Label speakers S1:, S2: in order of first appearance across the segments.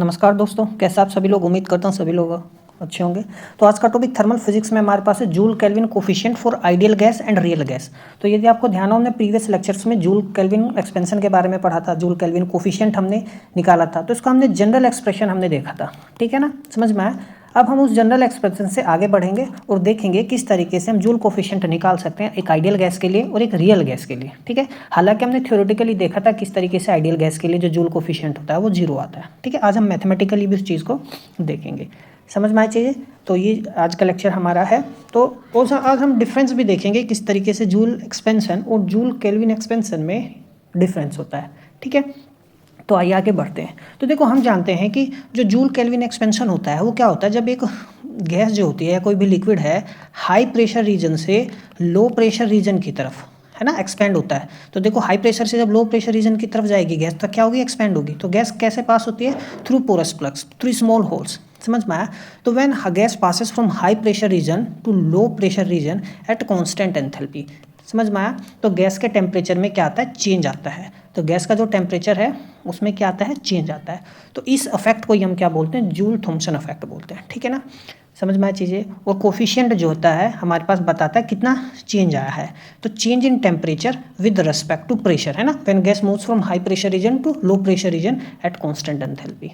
S1: नमस्कार दोस्तों, कैसे आप सभी लोग। उम्मीद करता हूँ सभी लोग अच्छे होंगे। तो आज का टॉपिक थर्मल फिजिक्स में हमारे पास है joule kelvin coefficient for ideal gas and real gas. तो यदि आपको ध्यान हो, हमने प्रीवियस लेक्चर्स में जूल केल्विन एक्सपेंशन के बारे में पढ़ा था, जूल केल्विन कोफिशिएंट हमने निकाला था। तो इसका हमने जनरल एक्सप्रेशन हमने देखा था, ठीक है ना, समझ में आया। अब हम उस जनरल एक्सप्रेशन से आगे बढ़ेंगे और देखेंगे किस तरीके से हम जूल कोफिशिएंट निकाल सकते हैं एक आइडियल गैस के लिए और एक रियल गैस के लिए, ठीक है। हालांकि हमने थ्योरेटिकली देखा था किस तरीके से आइडियल गैस के लिए जो जूल कोफिशिएंट होता है वो 0 आता है, ठीक है। आज हम मैथमेटिकली भी उस चीज़ को देखेंगे, समझ में आई चीज़ें। तो ये आज का लेक्चर हमारा है। तो आज हम डिफरेंस भी देखेंगे किस तरीके से जूल एक्सपेंशन और जूल केल्विन एक्सपेंशन में डिफरेंस होता है, ठीक है। तो आइए आगे बढ़ते हैं। तो देखो, हम जानते हैं कि जो जूल केल्विन एक्सपेंशन होता है वो क्या होता है, जब एक गैस जो होती है या कोई भी लिक्विड है हाई प्रेशर रीजन से लो प्रेशर रीजन की तरफ, है ना, एक्सपेंड होता है। तो देखो, हाई प्रेशर से जब लो प्रेशर रीजन की तरफ जाएगी गैस, तो क्या होगी, एक्सपेंड होगी। तो गैस कैसे पास होती है, through porous plugs, through small holes, समझ में आया। तो when gas passes from high pressure region to low pressure region at constant enthalpy, समझ में आया। तो गैस के टेम्परेचर में क्या आता है, चेंज आता है। तो गैस का जो टेम्परेचर है उसमें क्या आता है, चेंज आता है। तो इस इफेक्ट को हम क्या बोलते हैं, जूल थॉमसन इफेक्ट बोलते हैं, ठीक है ना, समझ में आया चीज़ें। और कोफिशिएंट जो होता है हमारे पास बताता है कितना चेंज आया है। तो change in temperature with respect to pressure, है ना, when gas moves from high pressure region to low pressure region at constant enthalpy,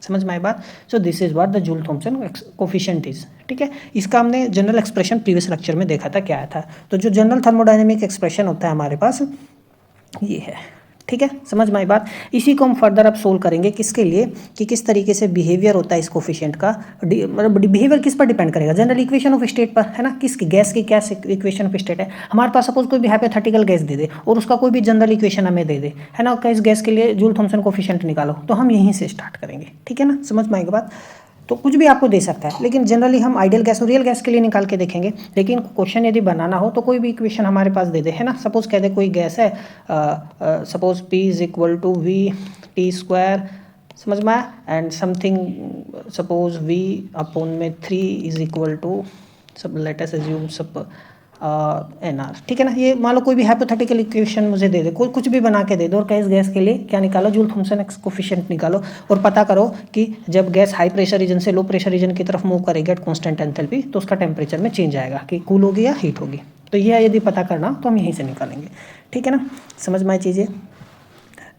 S1: समझ में आई बात। So this is what the Joule Thomson coefficient is, ठीक है। इसका हमने जनरल एक्सप्रेशन प्रीवियस लेक्चर में देखा था क्या आया था। तो जो जनरल थर्मोडायनेमिक एक्सप्रेशन होता है हमारे पास ये है, ठीक है, समझ में आई बात। इसी को हम फर्दर अब सोल्व करेंगे किसके लिए, कि किस तरीके से बिहेवियर होता है इस कोफिशिएंट का। मतलब बिहेवियर किस पर डिपेंड करेगा, जनरल इक्वेशन ऑफ स्टेट पर, है ना, किसकी, गैस की क्या इक्वेशन ऑफ स्टेट है। हमारे पास सपोज कोई भी हाइपोथेटिकल गैस दे दे और उसका कोई भी जनरल इक्वेशन हमें दे दे, है ना, इस गैस के लिए जूल थॉमसन कोफिशिएंट निकालो, तो हम यहीं से स्टार्ट करेंगे, ठीक है ना, समझ में आएगी बात। तो कुछ भी आपको दे सकता है, लेकिन जनरली हम आइडियल गैस और रियल गैस के लिए निकाल के देखेंगे। लेकिन क्वेश्चन यदि बनाना हो तो कोई भी इक्वेशन हमारे पास दे दे, है ना। सपोज कह दे कोई गैस है, suppose P is equal to V T square, समझ में आया, and something suppose V upon में 3 इज इक्वल टू सब, लेट अस अज्यूम सब NR, ठीक है ना। ये मान लो कोई भी हाइपोथेटिकल इक्वेशन मुझे दे दे, कोई कुछ भी बना के दे दो, और इस गैस के लिए क्या निकालो, जूल थॉमसन कोफिशिएंट निकालो और पता करो कि जब गैस हाई प्रेशर रीजन से लो प्रेशर रीजन की तरफ मूव करेगी एट कांस्टेंट एंथैल्पी तो उसका टेम्परेचर में चेंज आएगा, कि कूल होगी या हीट होगी। तो यह यदि पता करना तो हम यहीं से निकालेंगे, ठीक है ना, समझ में आई चीज़ें।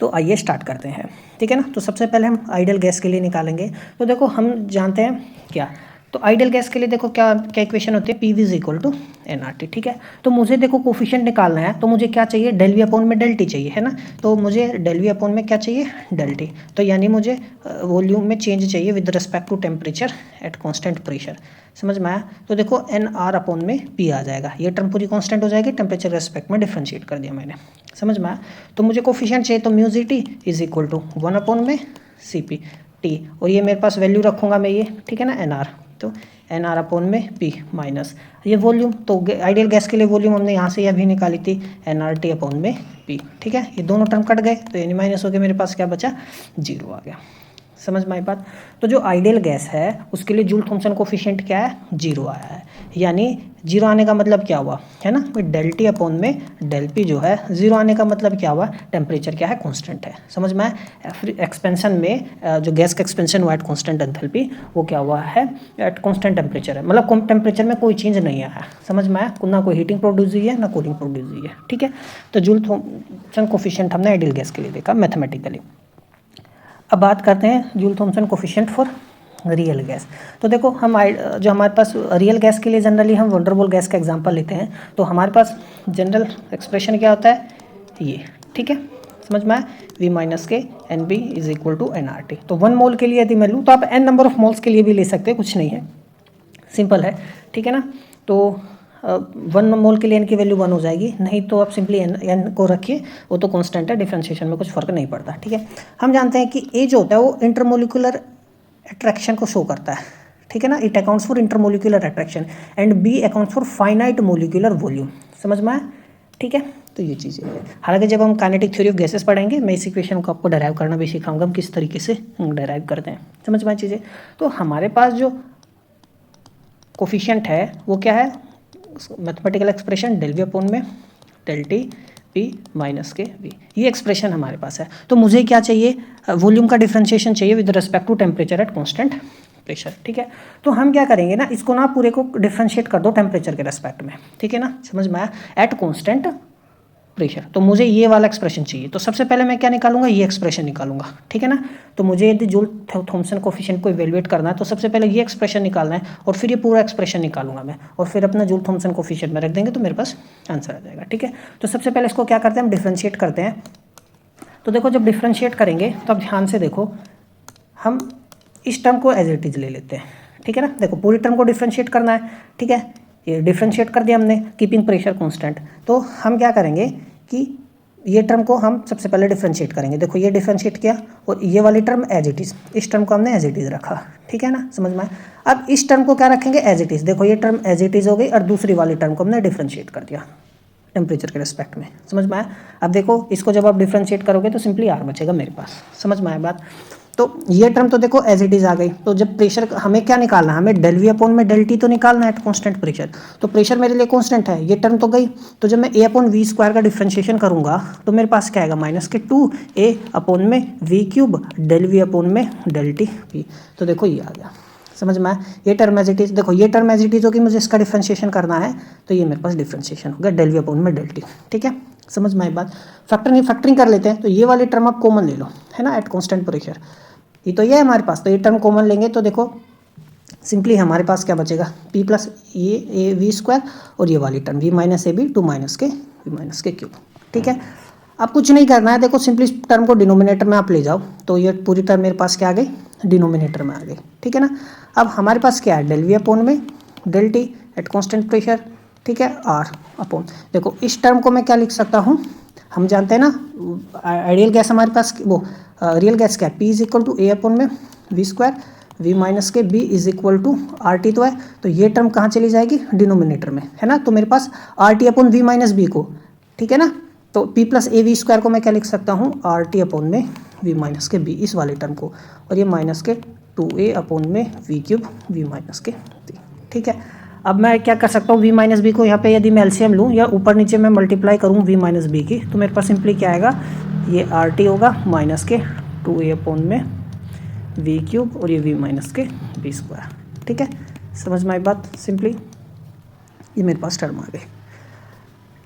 S1: तो आइए स्टार्ट करते हैं, ठीक है ना। तो सबसे पहले हम आइडियल गैस के लिए निकालेंगे। तो देखो, हम जानते हैं क्या, तो आइडियल गैस के लिए देखो क्या क्या इक्वेशन होती है, P V is equal to NRT, ठीक है। तो मुझे देखो कोफिशिएंट निकालना है, तो मुझे क्या चाहिए, डेल वी अपॉन में डेल टी चाहिए, है ना। तो मुझे डेल वी अपॉन में क्या चाहिए, डेल टी। तो यानी मुझे वॉल्यूम में चेंज चाहिए with respect to temperature at constant pressure, समझ में आया। तो देखो NR अपॉन में P आ जाएगा, ये टर्म पूरी कॉन्स्टेंट हो जाएगी, टेम्परेचर रेस्पेक्ट में डिफ्रेंशिएट कर दिया मैंने, समझ में आया। तो मुझे कोफिशिएंट चाहिए, तो mu G T is equal to 1 upon में CP टी, और ये मेरे पास वैल्यू रखूँगा मैं ये, ठीक है ना, NR। तो NR अपॉन में P माइनस ये वॉल्यूम, तो आइडियल गैस के लिए वॉल्यूम हमने यहाँ से यह भी निकाली थी, NRT अपॉन में P, ठीक है। ये दोनों टर्म कट गए तो यानी माइनस हो गया, मेरे पास क्या बचा, 0 आ गया, समझ में आई बात। तो जो आइडियल गैस है उसके लिए जूल थॉमसन कोफिशिएंट क्या है, 0 आया है। यानी 0 आने का मतलब क्या हुआ, है ना, डेल टी अपॉन में डेल पी जो है 0 आने का मतलब क्या हुआ, टेम्परेचर क्या है, कांस्टेंट है, समझ में आया। एक्सपेंशन में जो गैस का एक्सपेंशन हुआ एट कांस्टेंट एंथैल्पी, वो क्या हुआ है, एट कांस्टेंट टेम्परेचर है, मतलब टेम्परेचर में कोई चेंज नहीं आया, समझ में आया, ना कोई हीटिंग प्रोड्यूस हुई है ना कूलिंग प्रोड्यूस हुई है, ठीक है। तो जूल थॉमसन कोफिशिएंट हमने आइडियल गैस के लिए देखा मैथमेटिकली। अब बात करते हैं Joule Thomson coefficient for real gas. तो देखो, हम जो हमारे पास रियल गैस के लिए जनरली हम वंडरबॉल गैस का एग्जांपल लेते हैं। तो हमारे पास जनरल एक्सप्रेशन क्या होता है, ये, ठीक है, समझ में आया, V माइनस के NB is equal to NRT। तो 1 मोल के लिए यदि मैं लूँ तो आप n नंबर ऑफ मोल्स के लिए भी ले सकते हैं, कुछ नहीं है, सिंपल है, ठीक है ना। तो 1 मोल के लिए n की वैल्यू 1 हो जाएगी, नहीं तो आप सिंपली n को रखिए, वो तो कांस्टेंट है, डिफरेंशिएशन में कुछ फर्क नहीं पड़ता, ठीक है। हम जानते हैं कि A जो होता है वो इंटरमोलिकुलर अट्रैक्शन को शो करता है, ठीक है ना, it accounts for intermolecular attraction and B accounts for finite molecular volume, समझ में आया, ठीक है। तो ये चीज़ें हैं। हालांकि जब हम काइनेटिक थ्योरी ऑफ गैसेस पढ़ेंगे मैं इस इक्वेशन को आपको डेराइव करना भी सिखाऊंगा, हम किस तरीके से डेराइव करते हैं, समझ में आए चीज़ें। तो हमारे पास जो कोफिशिएंट है वो क्या है, mathematical expression del V upon में डेल टी P माइनस के V, ये एक्सप्रेशन हमारे पास है। तो मुझे क्या चाहिए, वॉल्यूम का डिफरेंशिएशन चाहिए with respect to temperature at constant pressure, ठीक है। तो हम क्या करेंगे ना, इसको ना पूरे को डिफरेंशिएट कर दो टेम्परेचर के रेस्पेक्ट में, ठीक है ना, समझ में आया, एट कांस्टेंट प्रेशर। तो मुझे ये वाला एक्सप्रेशन चाहिए, तो सबसे पहले मैं क्या निकालूंगा, ये एक्सप्रेशन निकालूंगा, ठीक है ना। तो मुझे यदि जूल थॉमसन कोफिशिएंट को इवेलुएट करना है तो सबसे पहले ये एक्सप्रेशन निकालना है और फिर ये पूरा एक्सप्रेशन निकालूंगा मैं, और फिर अपना जूल थॉमसन कोफिशिएंट में रख देंगे तो मेरे पास आंसर आ जाएगा, ठीक है। तो सबसे पहले इसको क्या करते हैं, हम डिफ्रेंशिएट करते हैं। तो देखो जब डिफ्रेंशिएट करेंगे तो अब ध्यान से देखो, हम इस टर्म को एज इट इज ले लेते हैं, ठीक है ना। देखो पूरी टर्म को डिफ्रेंशिएट करना है, ठीक है, ये डिफ्रेंशिएट कर दिया हमने कीपिंग प्रेशर कांस्टेंट। तो हम क्या करेंगे कि ये टर्म को हम सबसे पहले डिफ्रेंशिएट करेंगे। देखो ये डिफ्रेंशिएट किया और ये वाली टर्म एज इट इज़, इस टर्म को हमने एज इट इज़ रखा, ठीक है ना, समझ में। अब इस टर्म को क्या रखेंगे, एज इट इज़। देखो ये टर्म एज इट इज़ हो गई और दूसरी वाली टर्म को हमने डिफ्रेंशिएट कर दिया टेम्परेचर के रिस्पेक्ट में, समझ में आया। अब देखो इसको जब आप डिफ्रेंशिएट करोगे तो सिंपली आर बचेगा मेरे पास, समझ में आया बात। तो ये टर्म तो देखो एज इट इज आ गई। तो जब प्रेशर हमें क्या निकालना है, हमें डेल वी अपॉन में डेल टी तो निकालना है एट कांस्टेंट प्रेशर। तो प्रेशर मेरे लिए कांस्टेंट है, ये टर्म तो गई। तो जब मैं ए अपॉन वी स्क्वायर का डिफ्रेंशिएशन करूंगा तो मेरे पास क्या आएगा, माइनस के 2a अपॉन में V cube del V upon में डेल टी वी। तो देखो ये आ गया, समझ में आया। ये टर्म एज इट इज, देखो ये टर्म एज इट इज होगी, मुझे इसका डिफ्रेंशिएशन करना है तो ये मेरे पास डिफ्रेंशिएशन होगा डेल वी अपॉन में डेल टी, ठीक है, समझ में आई बात। फैक्टरिंग कर लेते हैं। तो ये वाली टर्म आप कॉमन ले लो, है ना, एट कांस्टेंट प्रेशर। ये तो ये है हमारे पास, तो ये टर्म कॉमन लेंगे तो देखो सिंपली हमारे पास क्या बचेगा, p प्लस ये ए वी स्क्वायर और ये वाली term v minus A B two minus के वी माइनस के क्यूब, ठीक है। अब कुछ नहीं करना है, देखो सिंपली टर्म को डिनोमिनेटर में आप ले जाओ तो ये पूरी टर्म मेरे पास क्या आ गई, डिनोमिनेटर में आ गई, ठीक है ना। अब हमारे पास क्या है, डेल वी अपॉन में del T at constant pressure, ठीक है, आर अपॉन, देखो इस टर्म को मैं क्या लिख सकता हूँ, हम जानते हैं ना आइडियल गैस हमारे पास वो रियल गैस क्या है, P is equal to A upon में वी स्क्वायर वी माइनस के B is equal to R T तो है। तो ये टर्म कहाँ चली जाएगी, डिनोमिनेटर में, है ना। तो मेरे पास R T upon V minus b को, ठीक है ना। तो P plus a V square को मैं क्या लिख सकता हूँ, आर टी अपॉन में वी माइनस के बी, इस वाले टर्म को, और ये माइनस के 2a अपॉन में वी क्यूब वी माइनस के बी, ठीक है। अब मैं क्या कर सकता हूँ, v माइनस बी को यहाँ पे यदि मैं एलसीएम लूँ या ऊपर नीचे मैं मल्टीप्लाई करूँ v माइनस बी की, तो मेरे पास सिंपली क्या आएगा, ये आर टी होगा माइनस के 2a अपॉन में वी क्यूब और ये v माइनस के बी स्क्वायर, ठीक है, समझ में आई बात। सिंपली ये मेरे पास टर्म आ गई,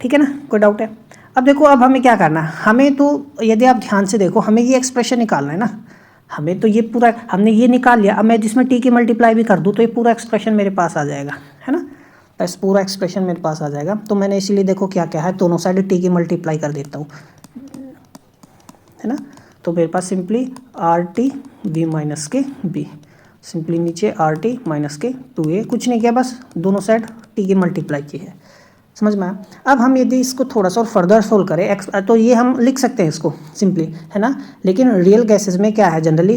S1: ठीक है ना, कोई डाउट है। अब देखो अब हमें क्या करना है, हमें तो यदि आप ध्यान से देखो हमें ये एक्सप्रेशन निकालना है ना, हमें तो ये पूरा हमने ये निकाल लिया। अब मैं जिसमें टी की मल्टीप्लाई भी कर दूँ तो ये पूरा एक्सप्रेशन मेरे पास आ जाएगा, है ना, बस पूरा एक्सप्रेशन मेरे पास आ जाएगा। तो मैंने इसीलिए देखो क्या क्या है, दोनों साइड टी की मल्टीप्लाई कर देता हूँ, है ना। तो मेरे पास simply R T V minus के बी, सिंपली नीचे आर टी माइनस के 2a, कुछ नहीं किया, बस दोनों साइड टी की मल्टीप्लाई की है, समझ में आया। अब हम यदि इसको थोड़ा सा और फर्दर सोल्व करें तो ये हम लिख सकते हैं इसको सिंपली, है ना। लेकिन रियल गैसेस में क्या है जनरली,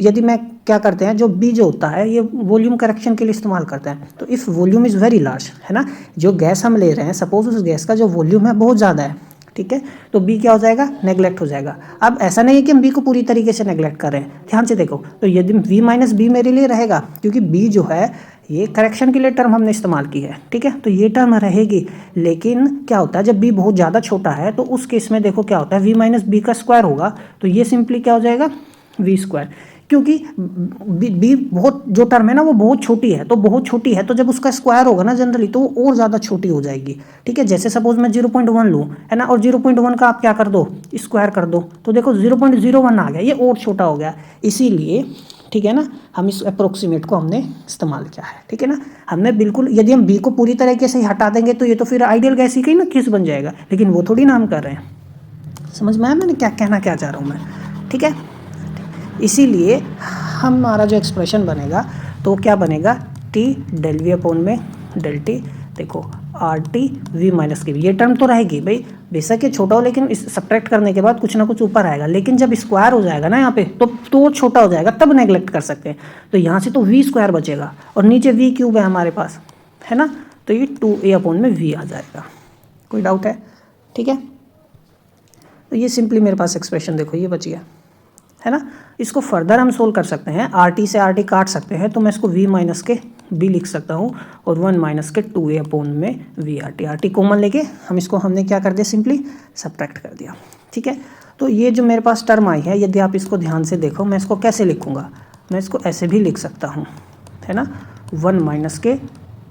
S1: यदि मैं क्या करते हैं, जो बी जो होता है ये वॉल्यूम करेक्शन के लिए इस्तेमाल करते हैं। तो if volume is very large, है ना, जो गैस हम ले रहे हैं सपोज उस गैस का जो वॉल्यूम है बहुत ज़्यादा है, ठीक है, तो बी क्या हो जाएगा, नेगलेक्ट हो जाएगा। अब ऐसा नहीं है कि हम बी को पूरी तरीके से नेगलेक्ट कर रहे हैं, ध्यान से देखो। तो यदि वी माइनस बी मेरे लिए रहेगा, क्योंकि बी जो है ये करेक्शन के लिए टर्म हमने इस्तेमाल की है, ठीक है, तो ये टर्म रहेगी। लेकिन क्या होता है जब बी बहुत ज़्यादा छोटा है तो उस केस में देखो क्या होता है, वी माइनस बी का स्क्वायर होगा, तो ये सिंपली क्या हो जाएगा, वी स्क्वायर, क्योंकि बी बहुत जो टर्म है ना वो बहुत छोटी है, तो बहुत छोटी है तो जब उसका स्क्वायर होगा ना जनरली तो वो और ज़्यादा छोटी हो जाएगी, ठीक है। जैसे सपोज मैं 0.1 लूँ, है ना, और 0.1 का आप क्या कर दो, स्क्वायर कर दो, तो देखो 0.01 आ गया, ये और छोटा हो गया। इसीलिए ठीक है ना, हम इस अप्रोक्सीमेट को हमने इस्तेमाल किया है, ठीक है ना। हमने बिल्कुल, यदि हम बी को पूरी तरीके से हटा देंगे तो ये तो फिर आइडियल गैस ही कहीं ना किस बन जाएगा, लेकिन वो थोड़ी ना हम कर रहे हैं, समझ में आया मैंने क्या कहना क्या चाह रहा हूँ मैं, ठीक है। इसीलिए हमारा जो एक्सप्रेशन बनेगा तो क्या बनेगा, टी डेल वी अपॉन में डेल टी, देखो आर टी वी माइनस की, ये टर्म तो रहेगी भाई, बेशक ये छोटा हो लेकिन इस सब्ट्रैक्ट करने के बाद कुछ ना कुछ ऊपर आएगा। लेकिन जब स्क्वायर हो जाएगा ना यहाँ पे तो छोटा हो जाएगा, तब नेगलेक्ट कर सकते हैं। तो यहाँ से तो वी स्क्वायर बचेगा और नीचे वी क्यूब है हमारे पास, है ना, तो ये 2a अपॉन में वी आ जाएगा। कोई डाउट है, ठीक है। तो ये सिंपली मेरे पास एक्सप्रेशन देखो ये बच गया, है ना। इसको फर्दर हम सोल्व कर सकते हैं, आर टी से आर टी काट सकते हैं, तो मैं इसको v माइनस के बी लिख सकता हूँ और 1 माइनस के 2a अपॉन में V R T. R T common लेके हमने क्या कर दिया, सिंपली सब्ट्रैक्ट कर दिया। ठीक है, तो ये जो मेरे पास टर्म आई है, यदि आप इसको ध्यान से देखो, मैं इसको कैसे लिखूँगा, मैं इसको ऐसे भी लिख सकता हूँ, है ना, 1 माइनस के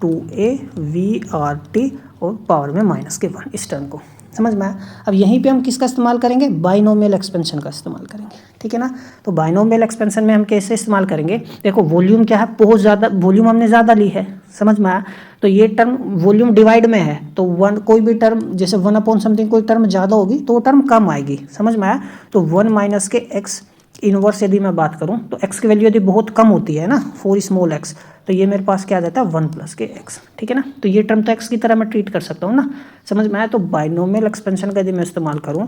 S1: 2a वी आर टी और पावर में माइनस के 1, इस टर्म को समझ में आया। अब यहीं पे हम किसका इस्तेमाल करेंगे, बाइनोमियल एक्सपेंशन का इस्तेमाल करेंगे। ठीक है ना, तो बाइनोमियल एक्सपेंशन में हम कैसे इस्तेमाल करेंगे, देखो वॉल्यूम क्या है, बहुत ज़्यादा वॉल्यूम हमने ज़्यादा ली है, समझ में आया। तो ये टर्म वॉल्यूम डिवाइड में है, तो कोई भी टर्म जैसे 1 अपॉन समथिंग कोई टर्म ज़्यादा होगी तो वो टर्म कम आएगी, समझ में आया। तो 1 माइनस के एक्स इनवर्स यदि मैं बात करूं तो x की वैल्यू यदि बहुत कम होती है ना, 4 स्मॉल x, तो ये मेरे पास क्या आ जाता है 1 प्लस के x। ठीक है ना, तो ये टर्म तो x की तरह मैं ट्रीट कर सकता हूँ ना, समझ में आया। तो बाइनोमियल एक्सपेंशन का यदि मैं इस्तेमाल करूँ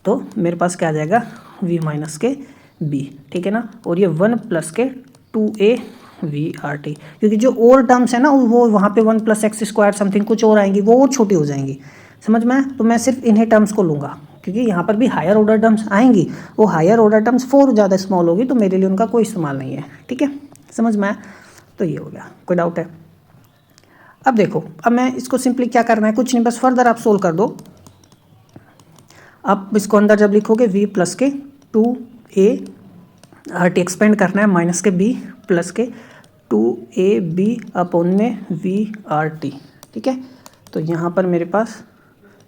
S1: तो मेरे पास क्या आ जाएगा v माइनस के b। ठीक है ना, और ये 1 प्लस के 2a वी आर टी, क्योंकि जो और टर्म्स है ना वो वहाँ पे 1 प्लस एक्स स्क्वायर समथिंग कुछ और आएंगी, वो और छोटी हो जाएंगी, समझ में आया। तो मैं सिर्फ इन्हीं टर्म्स को लूँगा, क्योंकि यहाँ पर भी हायर ऑर्डर टर्म्स आएंगी, वो हायर ऑर्डर टर्म्स 4 ज़्यादा स्मॉल होगी, तो मेरे लिए उनका कोई इस्तेमाल नहीं है। ठीक है, समझ में आया। तो ये हो गया, कोई डाउट है। अब देखो, अब मैं इसको सिंपली क्या करना है, कुछ नहीं, बस फर्दर आप सोल्व कर दो। आप इसको अंदर जब लिखोगे v प्लस के 2a आर टी एक्सपेंड करना है माइनस के b प्लस के 2ab अपॉन में वी आर टी। ठीक है, तो यहाँ पर मेरे पास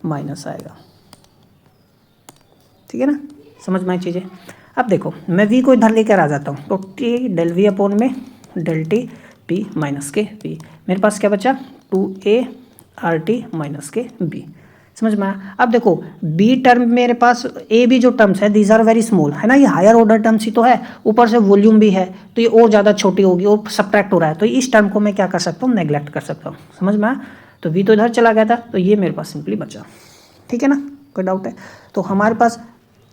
S1: माइनस आएगा। ठीक है ना, समझ में आई चीज़ें। अब देखो मैं v को इधर लेकर आ जाता हूँ, तो t डेल वी अपॉन में डेल टी p माइनस के v, मेरे पास क्या बचा 2a आर टी माइनस के b, समझ में आया। अब देखो b टर्म मेरे पास, a b जो टर्म्स है दीज आर वेरी स्मॉल, है ना, ये हायर ऑर्डर टर्म्स ही तो है, ऊपर से वॉल्यूम भी है, तो ये और ज़्यादा छोटी होगी और सब्ट्रैक्ट हो रहा है, तो इस टर्म को मैं क्या कर सकता हूँ, नेग्लेक्ट कर सकता हूँ, समझ में आया। तो v तो इधर चला गया था, तो ये मेरे पास सिंपली बचा। ठीक है ना, कोई डाउट है। तो हमारे पास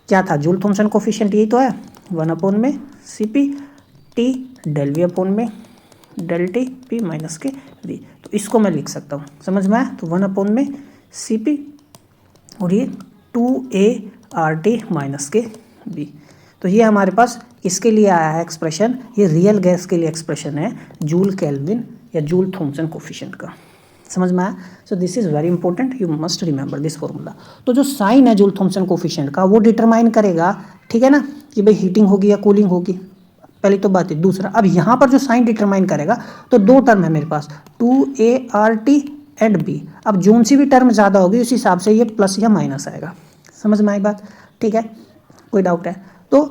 S1: क्या था, जूल थॉमसन कोफिशिएंट यही तो है, 1 अपॉन में C P T del V upon में डेल टी पी माइनस के वी, तो इसको मैं लिख सकता हूँ, समझ में आया। तो 1 अपॉन में सी पी और ये 2a आर टी माइनस के बी, तो ये हमारे पास इसके लिए आया है एक्सप्रेशन, ये रियल गैस के लिए एक्सप्रेशन है जूल केल्विन या जूल थॉमसन कोफिशिएंट का, समझ में आया। So this is very important, you must remember this formula. तो जो साइन है जूल थॉमसन कोफिशिएंट का वो डिटरमाइन करेगा, ठीक है ना, कि भाई हीटिंग होगी या कूलिंग होगी, पहली तो बात है। दूसरा, अब यहाँ पर जो साइन डिटरमाइन करेगा, तो दो टर्म है मेरे पास 2a R T and B, अब जोन सी भी टर्म ज़्यादा होगी उस हिसाब से ये प्लस या माइनस आएगा, समझ में आई बात। ठीक है, कोई डाउट है। तो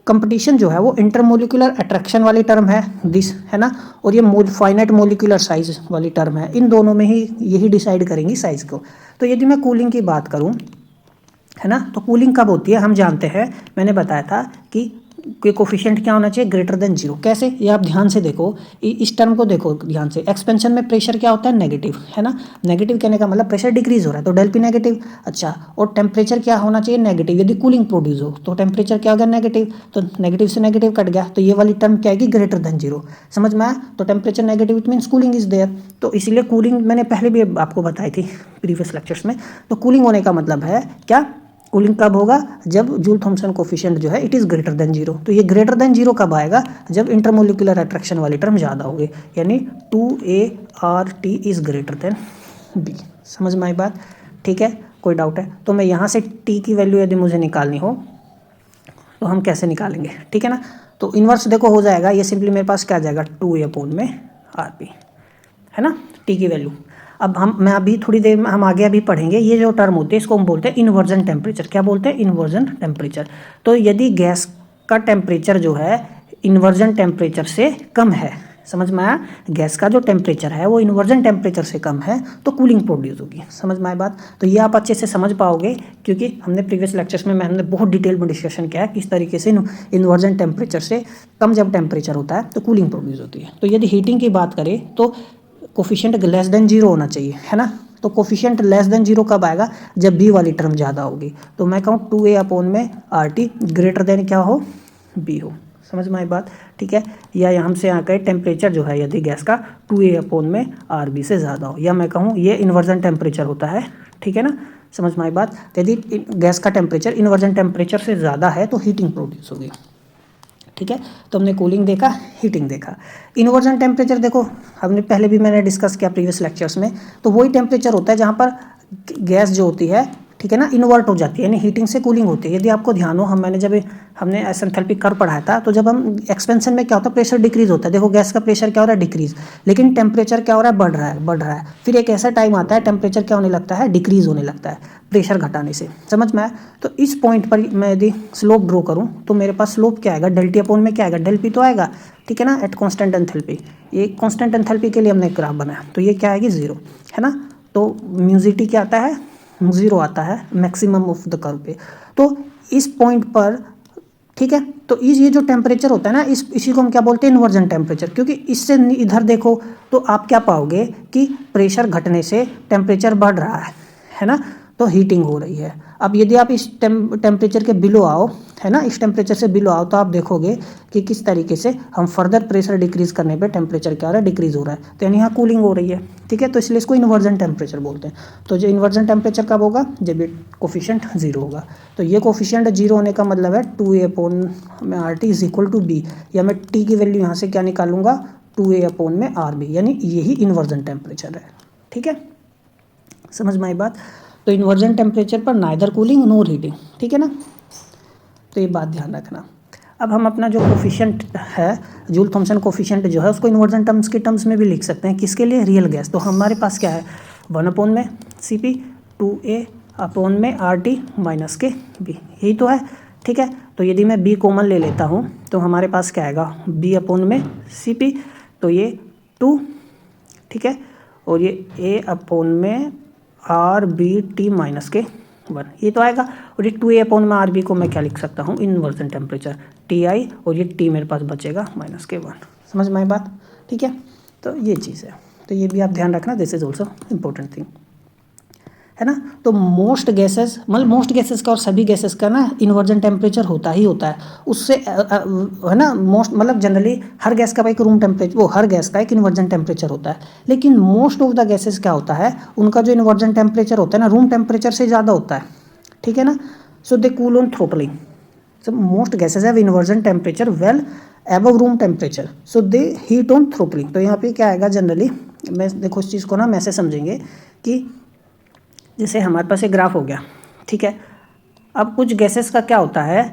S1: कंपटीशन जो है वो इंटरमोलिकुलर अट्रैक्शन वाली टर्म है दिस, है ना, और ये फाइनाइट मोलिकुलर साइज वाली टर्म है, इन दोनों में ही यही डिसाइड करेंगी साइज को। तो यदि मैं कूलिंग की बात करूं, है ना, तो कूलिंग कब होती है हम जानते हैं, मैंने बताया था कि कोफिशिएंट क्या होना चाहिए, ग्रेटर देन 0। कैसे, ये आप ध्यान से देखो, इस टर्म को देखो ध्यान से। एक्सपेंशन में प्रेशर क्या होता है, नेगेटिव, है ना, नेगेटिव कहने का मतलब प्रेशर डिक्रीज हो रहा है, तो डेल पी नेगेटिव। अच्छा, और टेम्परेचर क्या होना चाहिए, नेगेटिव, यदि कूलिंग प्रोड्यूस हो तो टेम्परेचर क्या हो गया, नेगेटिव, तो नेगेटिव से नेगेटिव कट गया, तो ये वाली टर्म क्या आएगी, ग्रेटर देन 0, समझ में आया। तो temperature negative it means cooling is there, तो इसीलिए कूलिंग मैंने पहले भी आपको बताई थी प्रीवियस लेक्चर्स में। तो कूलिंग होने का मतलब है क्या, कूलिंग कब होगा, जब जूल थॉमसन कोफिशिएंट जो है इट इज़ ग्रेटर देन 0। तो ये ग्रेटर देन 0 कब आएगा, जब इंटरमोलिकुलर अट्रैक्शन वाली टर्म ज़्यादा होगी, यानी 2a R T is greater than b, समझ में आई बात। ठीक है, कोई डाउट है। तो मैं यहाँ से t की वैल्यू यदि मुझे निकालनी हो तो हम कैसे निकालेंगे, ठीक है ना। तो इन्वर्स देखो हो जाएगा, ये सिंपली मेरे पास क्या आ जाएगा 2a अपॉन में आर पी, है ना, t की वैल्यू। अब मैं अभी थोड़ी देर में हम आगे अभी पढ़ेंगे, ये जो टर्म होते हैं इसको हम बोलते हैं इन्वर्जन टेम्परेचर। क्या बोलते हैं, इन्वर्जन टेम्परेचर। तो यदि गैस का टेम्परेचर जो है इन्वर्जन टेम्परेचर से कम है, समझ में आया, गैस का जो टेम्परेचर है वो इन्वर्जन टेम्परेचर से कम है तो कूलिंग प्रोड्यूस होगी, समझ में आए बात। तो ये आप अच्छे से समझ पाओगे, क्योंकि हमने प्रीवियस लेक्चर्स में हमने बहुत डिटेल में डिस्कशन किया है किस तरीके से इन्वर्जन टेम्परेचर से कम जब टेम्परेचर होता है तो कूलिंग प्रोड्यूस होती है। तो यदि हीटिंग की बात करें तो कोफिशिएंट लेस देन 0 होना चाहिए, है ना। तो कोफिशिएंट लेस देन 0 कब आएगा, जब बी वाली टर्म ज़्यादा होगी। तो मैं कहूँ 2a अपॉन में आर टी ग्रेटर देन क्या हो, बी हो, समझ में आई बात। ठीक है, या यहाँ से यहाँ का टेम्परेचर जो है यदि गैस का 2a अपॉन में आर बी से ज़्यादा हो, या मैं कहूँ ये इन्वर्जन टेम्परेचर होता है, ठीक है ना, समझ में आई बात। यदि गैस का टेम्परेचर इन्वर्जन टेम्परेचर से ज़्यादा है तो हीटिंग प्रोड्यूस होगी। ठीक है। तो हमने कूलिंग देखा, हीटिंग देखा। इन्वर्जन टेम्परेचर देखो, हमने पहले भी मैंने डिस्कस किया प्रीवियस लेक्चर्स में, तो वही टेम्परेचर होता है जहाँ पर गैस जो होती है, ठीक है ना, इन्वर्ट हो जाती है, यानी हीटिंग से कूलिंग होती है। यदि आपको ध्यान हो, हमने एसेंथैल्पी कर्व पढ़ाया था, तो जब हम एक्सपेंशन में क्या होता है, प्रेशर डिक्रीज होता है। देखो गैस का प्रेशर क्या हो रहा है, डिक्रीज, लेकिन टेम्परेचर क्या हो रहा है, बढ़ रहा है। फिर एक ऐसा टाइम आता है टेम्परेचर क्या होने लगता है, डिक्रीज होने लगता है प्रेशर घटाने से। समझ में आया? तो इस पॉइंट पर मैं यदि स्लोप ड्रॉ करूँ तो मेरे पास स्लोप क्या आएगा, डेल टी अपॉन में क्या आएगा, डेल पी तो आएगा, ठीक है ना, एट कॉन्स्टेंट एंथैल्पी। ये कॉन्स्टेंट एंथैल्पी के लिए हमने ग्राफ बनाया, तो ये क्या आएगी, 0, है ना। तो म्यूजिटी क्या आता है, 0 आता है मैक्सिमम ऑफ द कर्व पे। तो इस पॉइंट पर, ठीक है, तो ये जो टेम्परेचर होता है ना, इसी को हम क्या बोलते हैं, इन्वर्जन टेम्परेचर। क्योंकि इससे इधर देखो तो आप क्या पाओगे कि प्रेशर घटने से टेम्परेचर बढ़ रहा है ना, तो हीटिंग हो रही है। अब यदि आप इस टेम्परेचर के बिलो आओ, है ना, इस टेम्परेचर से बिलो आओ, तो आप देखोगे कि किस तरीके से हम फर्दर प्रेशर डिक्रीज करने पे टेम्परेचर क्या हो रहा है, डिक्रीज हो रहा है। तो यानी यहाँ कूलिंग हो रही है, ठीक है। तो इसलिए इसको इन्वर्जन टेम्परेचर बोलते हैं। तो जो इन्वर्जन टेम्परेचर कब होगा, जब ये कोफिशिएंट 0 होगा। तो ये कोफिशिएंट 0 होने का मतलब है 2a अपॉन में RT is equal to B, या मैं T की वैल्यू यहाँ से क्या निकालूंगा, 2a अपॉन में RB, यानी यही इन्वर्जन टेम्परेचर है, ठीक है। समझ में आई बात? तो इन्वर्जन टेम्परेचर पर नाइदर कूलिंग नोर हीटिंग, ठीक है ना। तो ये बात ध्यान रखना। अब हम अपना जो कोफिशिएंट है, जूल थॉम्सन कोफिशिएंट जो है, उसको इन्वर्जन टर्म्स में भी लिख सकते हैं। किसके लिए, रियल गैस। तो हमारे पास क्या है, 1 अपॉन में CP, 2a अपॉन में RT माइनस के B, यही तो है, ठीक है। तो यदि मैं B कॉमन ले लेता हूँ तो हमारे पास क्या आएगा, B अपॉन में CP, तो ये 2, ठीक है, और ये A अपॉन में RBT माइनस के 1, ये तो आएगा। और ये 2a अपॉन में RB को मैं क्या लिख सकता हूँ, इन्वर्जन टेम्परेचर TI, और ये T मेरे पास बचेगा माइनस के 1। समझ में आई बात, ठीक है। तो ये चीज़ है, तो ये भी आप ध्यान रखना, this is also important thing, है ना। तो मोस्ट गैसेस, मतलब मोस्ट गैसेस का और सभी गैसेस का ना इन्वर्जन टेम्परेचर होता ही होता है। उससे है ना, मोस्ट मतलब जनरली हर गैस का एक रूम टेम्परेचर, वो हर गैस का एक इन्वर्जन टेम्परेचर होता है। लेकिन मोस्ट ऑफ द गैसेस क्या होता है, उनका जो इन्वर्जन टेम्परेचर होता है ना, रूम टेम्परेचर से ज़्यादा होता है, ठीक है ना। So they cool on throttling. So most gases have inversion temperature well above room temperature, so they heat on throttling. तो यहाँ पे क्या आएगा जनरली, मैं देखो इस चीज़ को ना मैं ऐसे समझेंगे कि जैसे हमारे पास एक ग्राफ हो गया, ठीक है। अब कुछ गैसेस का क्या होता है,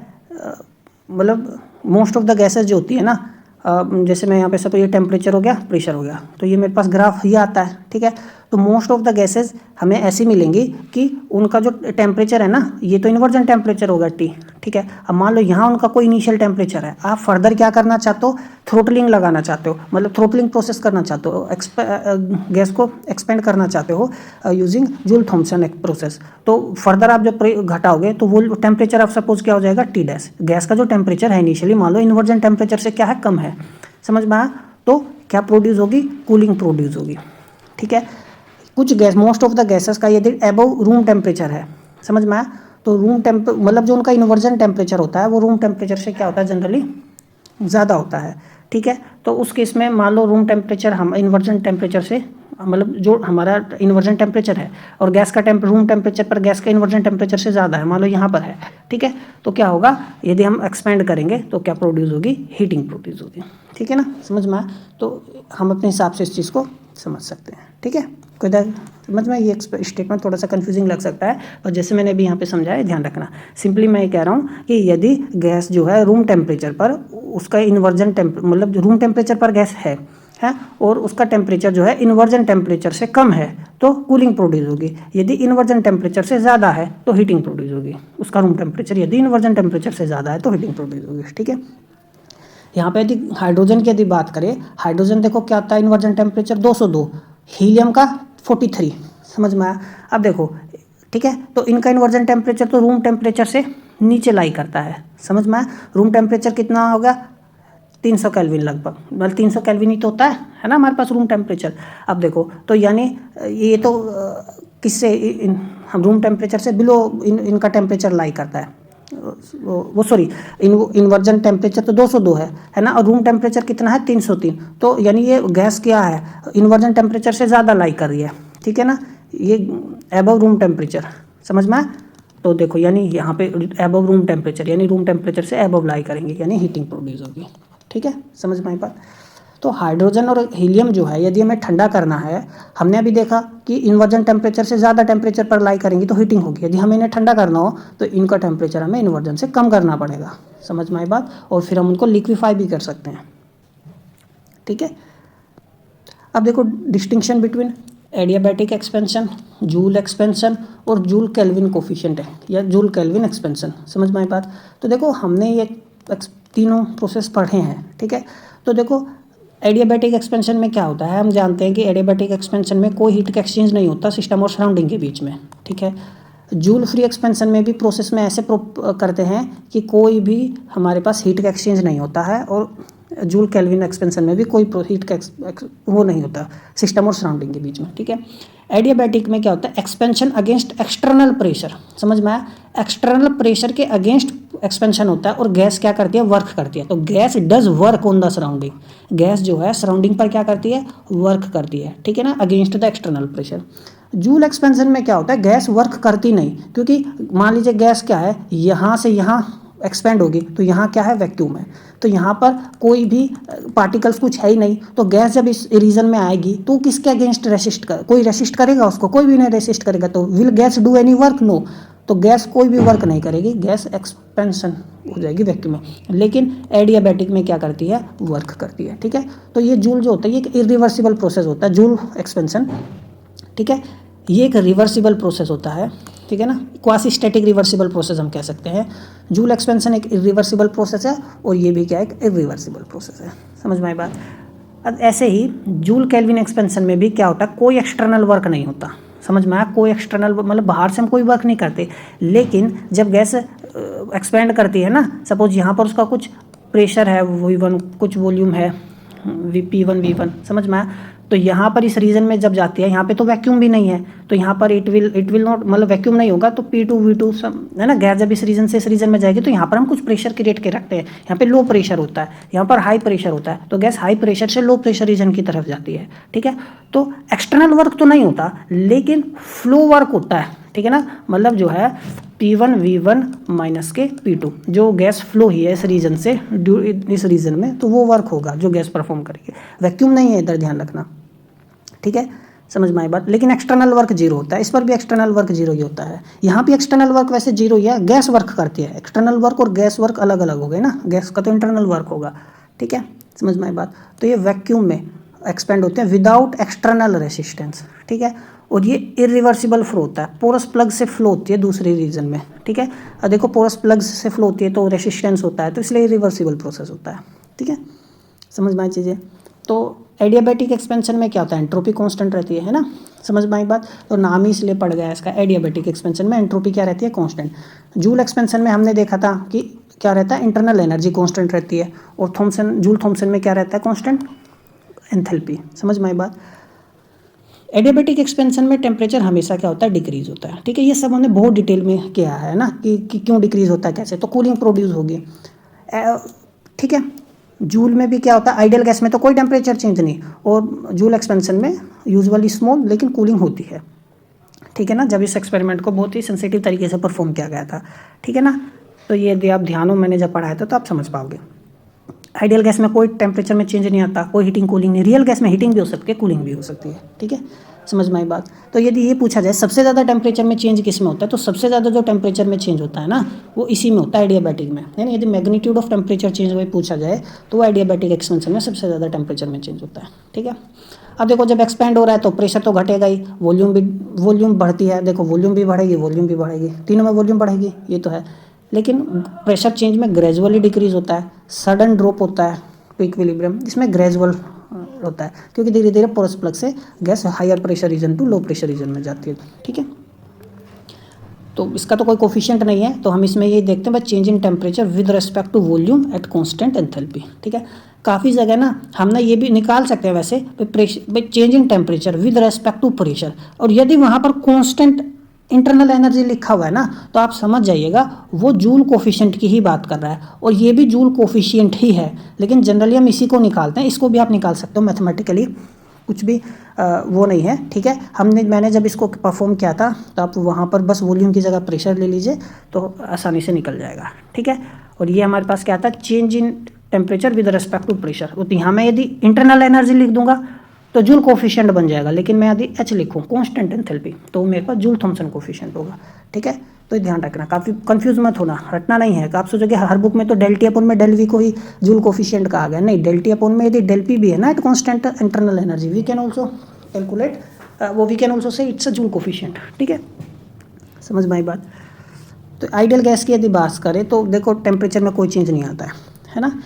S1: मतलब मोस्ट ऑफ द गैसेस जो होती है ना, जैसे मैं यहाँ पे सब, ये टेम्परेचर हो गया, प्रेशर हो गया, तो ये मेरे पास ग्राफ ये आता है, ठीक है। तो मोस्ट ऑफ द गैसेस हमें ऐसी मिलेंगी कि उनका जो टेम्परेचर है ना, ये तो इन्वर्जन टेम्परेचर होगा T, ठीक है। अब मान लो यहाँ उनका कोई इनिशियल टेम्परेचर है, आप फर्दर क्या करना चाहते हो, थ्रोटलिंग लगाना चाहते हो, मतलब थ्रोटलिंग प्रोसेस करना चाहते हो, गैस को एक्सपेंड करना चाहते हो यूजिंग जूल थॉम्सन प्रोसेस। तो फर्दर आप जब घटाओगे तो वो टेम्परेचर आप सपोज क्या हो जाएगा, T डैश। गैस का जो टेम्परेचर है इनिशियली मान लो इन्वर्जन टेम्परेचर से क्या है, कम है। समझ में आया? तो क्या प्रोड्यूस होगी, कूलिंग प्रोड्यूस होगी, ठीक है। कुछ gas, most of the gases का यदि एबव रूम टेम्परेचर है, समझ में आया, तो रूम मतलब जो उनका इन्वर्जन टेम्परेचर होता है वो रूम टेम्परेचर से क्या होता है, जनरली ज़्यादा होता है, ठीक है। तो उस केस में मान लो रूम टेम्परेचर हम इन्वर्जन टेम्परेचर से, मतलब जो हमारा इन्वर्जन टेम्परेचर है और गैस का रूम टेम्परेचर पर गैस का इन्वर्जन टेम्परेचर से ज़्यादा है, मान लो यहाँ पर है, ठीक है। तो क्या होगा, यदि हम एक्सपेंड करेंगे तो क्या प्रोड्यूस होगी, हीटिंग प्रोड्यूस होगी, ठीक है ना। समझ में आया? तो हम अपने हिसाब से इस चीज़ को समझ सकते हैं, ठीक है। कोई समझ में, ये स्टेटमेंट थोड़ा सा कंफ्यूजिंग लग सकता है, और जैसे मैंने अभी यहाँ पे समझाया, ध्यान रखना। सिंपली मैं ये कह रहा हूँ कि यदि गैस जो है रूम टेम्परेचर पर, उसका इन्वर्जन मतलब जो रूम टेम्परेचर पर गैस है और उसका टेम्परेचर जो है इन्वर्जन टेम्परेचर से कम है तो कूलिंग प्रोड्यूस होगी। यदि इन्वर्जन टेम्परेचर से ज़्यादा है तो हीटिंग प्रोड्यूस होगी। उसका रूम टेम्परेचर यदि इन्वर्जन टेम्परेचर से ज़्यादा है तो हीटिंग प्रोड्यूस होगी, ठीक है। यहाँ पे यदि हाइड्रोजन की यदि बात करें, हाइड्रोजन देखो क्या आता है, इन्वर्जन टेम्परेचर 202, हीलियम का 43। समझ में आया? अब देखो, ठीक है, तो इनका इन्वर्जन टेम्परेचर तो रूम टेम्परेचर से नीचे लाई करता है। समझ में आया? रूम टेम्परेचर कितना होगा, 300 केल्विन लगभग, मतलब 300 केल्विन ही तो होता है ना हमारे पास रूम टेम्परेचर। अब देखो तो यानी ये तो किससे, हम रूम टेम्परेचर से बिलो इनका टेम्परेचर लाई करता है, वो सॉरी इन्वर्जन टेम्परेचर तो 202 है ना, और रूम टेम्परेचर कितना है, 303। तो यानी ये गैस क्या है, इन्वर्जन टेम्परेचर से ज़्यादा लाई कर रही है, ठीक है ना, ये एबव रूम टेम्परेचर। समझ में? तो देखो यानी यहाँ पे एबव रूम टेम्परेचर, यानी रूम टेम्परेचर से एबव लाई करेंगे, यानी हीटिंग प्रोड्यूस होगी। ठीक है, समझ में आई बात। तो हाइड्रोजन और हीलियम जो है, यदि हमें ठंडा करना है, हमने अभी देखा कि इन्वर्जन टेम्परेचर से ज़्यादा टेम्परेचर पर लाई करेंगे तो हीटिंग होगी। यदि हमें इन्हें ठंडा करना हो तो इनका टेम्परेचर हमें इन्वर्जन से कम करना पड़ेगा। समझ में आई बात। और फिर हम उनको लिक्विफाई भी कर सकते हैं। ठीक है, अब देखो distinction between adiabatic expansion, joule expansion और जूल केल्विन कोफिशिएंट है, या जूल केल्विन एक्सपेंशन। समझ में आई बात। तो देखो हमने ये तीनों प्रोसेस पढ़े हैं। ठीक है, तो देखो एडियाबैटिक एक्सपेंशन में क्या होता है, हम जानते हैं कि एडियाबैटिक एक्सपेंशन में कोई हीट का एक्सचेंज नहीं होता सिस्टम और सराउंडिंग के बीच में। ठीक है, जूल फ्री एक्सपेंशन में भी प्रोसेस में ऐसे करते हैं कि कोई भी हमारे पास हीट का एक्सचेंज नहीं होता है, और जूल केल्विन एक्सपेंशन में भी कोई हीट का वो नहीं होता सिस्टम और सराउंडिंग के बीच में। ठीक है, एडियाबैटिक में क्या होता है, एक्सपेंशन अगेंस्ट एक्सटर्नल प्रेशर। समझ में आया, एक्सटर्नल प्रेशर के अगेंस्ट एक्सपेंशन होता है, और गैस क्या करती है, वर्क करती है। तो gas does work on the surrounding, gas जो है सराउंडिंग पर क्या करती है, वर्क करती है। ठीक है ना, against the external pressure. Joule expansion में क्या होता है, गैस वर्क करती नहीं, क्योंकि मान लीजिए गैस क्या है, यहाँ से यहाँ एक्सपेंड होगी तो यहाँ क्या है, वैक्यूम है, तो यहाँ पर कोई भी पार्टिकल्स कुछ है ही नहीं। तो गैस जब इस रीजन में आएगी तो किसके अगेंस्ट रेसिस्ट कोई रेसिस्ट करेगा उसको, कोई भी नहीं रेसिस्ट करेगा। तो will gas do any work, no. तो गैस कोई भी वर्क नहीं करेगी, गैस एक्सपेंशन हो जाएगी वैक्यूम में। लेकिन एडियाबैटिक में क्या करती है, वर्क करती है। ठीक है, तो ये जूल जो होता है ये एक इरिवर्सिबल प्रोसेस होता है, जूल एक्सपेंशन। ठीक है, ये एक रिवर्सिबल प्रोसेस होता है। ठीक है ना, क्वासी स्टैटिक रिवर्सिबल प्रोसेस हम कह सकते हैं। जूल एक्सपेंशन एक इरिवर्सिबल प्रोसेस है, और ये भी क्या है, एक इरिवर्सिबल प्रोसेस है। समझ में आई बात। अब ऐसे ही जूल केल्विन एक्सपेंशन में भी क्या होता है, कोई एक्सटर्नल वर्क नहीं होता। समझ में आया, कोई एक्सटर्नल मतलब बाहर से हम कोई वर्क नहीं करते। लेकिन जब गैस एक्सपेंड करती है ना, सपोज यहाँ पर उसका कुछ प्रेशर है V1, कुछ वॉल्यूम है P1 V1, समझ में आया। तो यहाँ पर इस रीजन में जब जाती है, यहाँ पे तो वैक्यूम भी नहीं है, तो यहाँ पर इट विल नॉट, मतलब वैक्यूम नहीं होगा, तो P2 V2 है ना, गैस जब इस रीजन से इस रीजन में जाएगी तो यहाँ पर हम कुछ प्रेशर क्रिएट के रखते हैं। यहाँ पे लो प्रेशर होता है, यहाँ पर हाई प्रेशर होता है, तो गैस हाई प्रेशर से लो प्रेशर रीजन की तरफ जाती है। ठीक है, तो एक्सटर्नल वर्क तो नहीं होता, लेकिन फ्लो वर्क होता है। ठीक है ना, मतलब जो है P1 V1 माइनस के P2, जो गैस फ्लो ही है इस रीजन से इस रीजन में, तो वो वर्क होगा जो गैस परफॉर्म करेगी। वैक्यूम नहीं है इधर, ध्यान रखना। ठीक है, समझ में आई बात। लेकिन एक्सटर्नल वर्क जीरो होता है, इस पर भी एक्सटर्नल वर्क जीरो ही होता है। यहाँ भी एक्सटर्नल वर्क वैसे जीरो ही है, गैस वर्क करती है। एक्सटर्नल वर्क और गैस वर्क अलग अलग हो गए ना, गैस का तो इंटरनल वर्क होगा। ठीक है, समझ में आई बात। तो ये वैक्यूम में एक्सपेंड होते हैं विदाउट एक्सटर्नल रेसिस्टेंस। ठीक है, और ये इरिवर्सिबल फ्लो होता है, पोरस प्लग से फ्लो होती है दूसरे रीजन में। ठीक है, अब देखो पोरस प्लग से फ्लो होती है तो रेसिस्टेंस होता है, तो इसलिए इरिवर्सिबल प्रोसेस होता है। ठीक है, समझ में आई चीज़ें। तो एडियाबैटिक एक्सपेंशन में क्या होता है, एंट्रोपी कांस्टेंट रहती है ना, समझ में आई बात। तो नाम ही इसलिए पड़ गया इसका, एडियाबैटिक एक्सपेंशन में एंट्रोपी क्या रहती है, कांस्टेंट। जूल एक्सपेंशन में हमने देखा था कि क्या रहता है, इंटरनल एनर्जी कांस्टेंट रहती है, और जूल थॉमसन में क्या रहता है, कांस्टेंट एंथैल्पी। समझ में आई बात। एडियाबैटिक एक्सपेंशन में टेम्परेचर हमेशा क्या होता है, डिक्रीज होता है। ठीक है, ये सब हमने बहुत डिटेल में किया है ना कि क्यों डिक्रीज होता है, कैसे, तो कूलिंग प्रोड्यूस होगी। ठीक है, जूल में भी क्या होता है, आइडियल गैस में तो कोई टेम्परेचर चेंज नहीं, और जूल एक्सपेंशन में यूजुअली स्मॉल लेकिन कूलिंग होती है। ठीक है ना, जब इस एक्सपेरिमेंट को बहुत ही सेंसिटिव तरीके से परफॉर्म किया गया था। ठीक है ना, तो ये यदि आप ध्यान हो मैंने जब पढ़ाया था तो आप समझ पाओगे। आइडियल गैस में कोई टेम्परेचर में चेंज नहीं आता, कोई हीटिंग कूलिंग नहीं। रियल गैस में हीटिंग भी हो सकती है, कूलिंग भी हो सकती है। ठीक है, समझ में आई बात। तो यदि ये पूछा जाए सबसे ज़्यादा टेम्परेचर में चेंज किस में होता है, तो सबसे ज़्यादा जो टेम्परेचर में चेंज होता है ना, वो इसी में होता है, एडियाबैटिक में। यानी यदि मैग्नीट्यूड ऑफ टेम्परेचर चेंज वही पूछा जाए तो वो एडियाबैटिक एक्सपेंशन में सबसे ज़्यादा टेम्परेचर में चेंज होता है। ठीक है, अब देखो जब एक्सपेंड हो रहा है तो प्रेशर तो घटेगा ही, वॉल्यूम बढ़ती है, देखो वॉल्यूम भी बढ़ेगी, तीनों में वॉल्यूम बढ़ेगी, ये तो है। लेकिन प्रेशर चेंज में ग्रेजुअली डिक्रीज होता है, सडन ड्रॉप होता है टू इक्विलिब्रियम, इसमें ग्रेजुअल होता है, क्योंकि धीरे धीरे पोरस प्लग से gas higher pressure region to low pressure region में जाती है। ठीक है, तो इसका तो कोई कोफिशिएंट नहीं है, तो हम इसमें ये देखते हैं बस change in temperature with respect to volume at constant enthalpy. ठीक है, काफ़ी जगह ना हमने ये भी निकाल सकते हैं वैसे, change in temperature with respect to pressure, और यदि वहाँ पर कांस्टेंट इंटरनल एनर्जी लिखा हुआ है ना, तो आप समझ जाइएगा वो जूल कोफिशिएंट की ही बात कर रहा है, और ये भी जूल कोफिशिएंट ही है। लेकिन जनरली हम इसी को निकालते हैं, इसको भी आप निकाल सकते हो मैथमेटिकली। कुछ भी वो नहीं है, ठीक है। मैंने जब इसको परफॉर्म किया था तो आप वहाँ पर बस वॉल्यूम की जगह प्रेशर ले लीजिए तो आसानी से निकल जाएगा, ठीक है। और ये हमारे पास क्या आता है, change in temperature with respect to pressure. तो यहाँ मैं यदि इंटरनल एनर्जी लिख दूंगा तो जूल कोफिशिएंट बन जाएगा, लेकिन मैं यदि एच लिखूँ कांस्टेंट एंथैल्पी तो मेरे पास जूल थॉमसन कोफिशिएंट होगा, ठीक है। तो ध्यान रखना, काफ़ी कंफ्यूज मत होना, रटना नहीं है। आप सोचोगे हर बुक में तो डेल टी अपॉन में डेल वी को ही जूल कोफिशिएंट कहा गया, नहीं, डेल टी अपॉन में यदि डेल पी भी है ना at constant internal energy, we can also calculate वो, we can also say it's a Joule coefficient, ठीक है। समझ में आई बात। तो आइडियल गैस की यदि बात करें तो देखो टेम्परेचर में कोई चेंज नहीं आता है ना।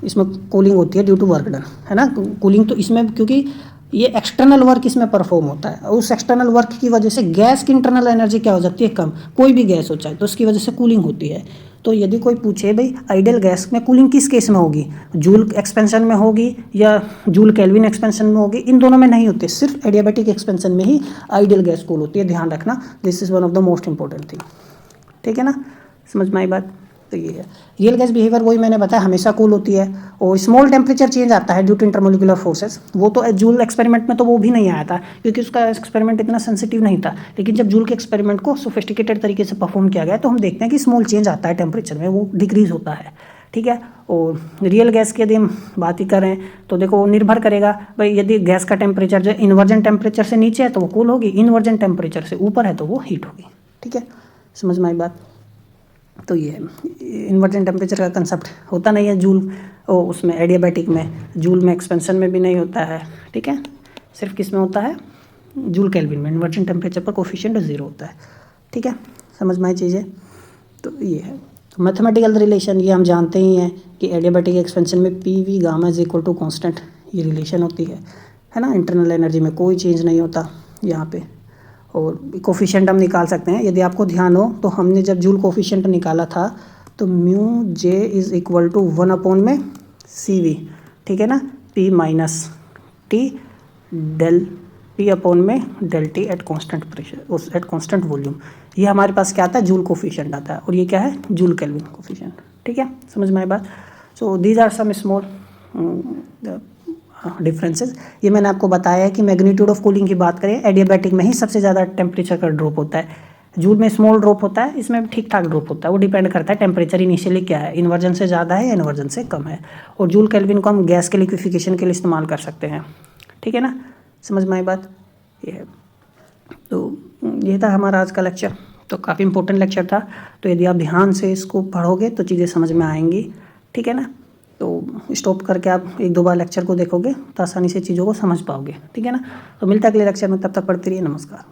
S1: इसमें कूलिंग होती है ड्यू टू वर्क डन, है ना। कूलिंग तो इसमें, क्योंकि ये एक्सटर्नल वर्क इसमें परफॉर्म होता है, उस एक्सटर्नल वर्क की वजह से गैस की इंटरनल एनर्जी क्या हो जाती है, कम। कोई भी गैस हो चाहे तो उसकी वजह से कूलिंग होती है। तो यदि कोई पूछे भाई आइडियल गैस में कूलिंग किस केस में होगी, जूल एक्सपेंशन में होगी या जूल केल्विन एक्सपेंशन में होगी, इन दोनों में नहीं होती, सिर्फ एडियाबैटिक एक्सपेंशन में ही आइडियल गैस कूल होती है। ध्यान रखना, this is one of the most important thing, ठीक है ना। समझ में आई बात। तो ये है रियल गैस बिहेवियर, वही मैंने बताया, हमेशा कूल होती है और स्मॉल टेम्परेचर चेंज आता है ड्यू टू इंटरमोलिकुलर फोर्सेस। वो तो जूल एक्सपेरिमेंट में तो वो भी नहीं आया था क्योंकि उसका एक्सपेरिमेंट इतना सेंसिटिव नहीं था, लेकिन जब जूल के एक्सपेरिमेंट को सोफिस्टिकेटेड तरीके से परफॉर्म किया गया तो हम देखते हैं कि स्मॉल चेंज आता है टेम्परेचर में, वो डिक्रीज होता है, ठीक है। और रियल गैस की यदि हम बात ही करें तो देखो वो निर्भर करेगा भाई, यदि गैस का टेम्परेचर जो इन्वर्जन टेम्परेचर से नीचे है तो वो कूल होगी, इन्वर्जन टेम्परेचर से ऊपर है तो वो हीट होगी, ठीक है। समझ में आई बात। तो ये इन्वर्जन टेम्परेचर का कंसेप्ट होता नहीं है जूल उसमें एडियाबैटिक में, जूल में एक्सपेंशन में भी नहीं होता है, ठीक है। सिर्फ किस में होता है, जूल केल्विन में। इन्वर्जन टेम्परेचर पर कोफिशिएंट 0 होता है, ठीक है। समझ में आई चीज़ें। तो ये है तो मैथमेटिकल रिलेशन, ये हम जानते ही हैं कि एडियाबैटिक एक्सपेंशन में P V gamma is equal to constant, ये रिलेशन होती है ना। इंटरनल एनर्जी में कोई चेंज नहीं होता यहाँ पे। और कोफिशिएंट हम निकाल सकते हैं, यदि आपको ध्यान हो तो हमने जब जूल कोफिशिएंट निकाला था तो mu J is equal to 1 upon में सी वी, ठीक है ना, P minus T del P upon में del T at constant pressure, उस एट कॉन्स्टेंट वॉल्यूम। ये हमारे पास क्या आता है, जूल कोफिशिएंट आता है, और ये क्या है, जूल केल्विन कोफिशिएंट, ठीक है। समझ में आई बात। So these are some small differences. ये मैंने आपको बताया है कि मैग्नीट्यूड ऑफ कूलिंग की बात करें, एडियाबैटिक में ही सबसे ज़्यादा टेम्परेचर का ड्रॉप होता है, जूल में स्मॉल ड्रॉप होता है, इसमें ठीक ठाक ड्रॉप होता है। वो डिपेंड करता है टेम्परेचर इनिशियली क्या है, इन्वर्जन से ज़्यादा है या इन्वर्जन से कम है। और जूल केल्विन को हम गैस के लिक्विफिकेशन के लिए इस्तेमाल कर सकते हैं, ठीक है ना। समझ में आई बात। ये है तो ये था हमारा आज का लेक्चर, तो काफ़ी इंपॉर्टेंट लेक्चर था। तो यदि आप ध्यान से इसको पढ़ोगे तो चीज़ें समझ में आएंगी, ठीक है ना। तो स्टॉप करके आप 1-2 बार लेक्चर को देखोगे तो आसानी से चीज़ों को समझ पाओगे, ठीक है ना। तो मिलता है अगले लेक्चर में, तब तक पढ़ते रहिए। नमस्कार।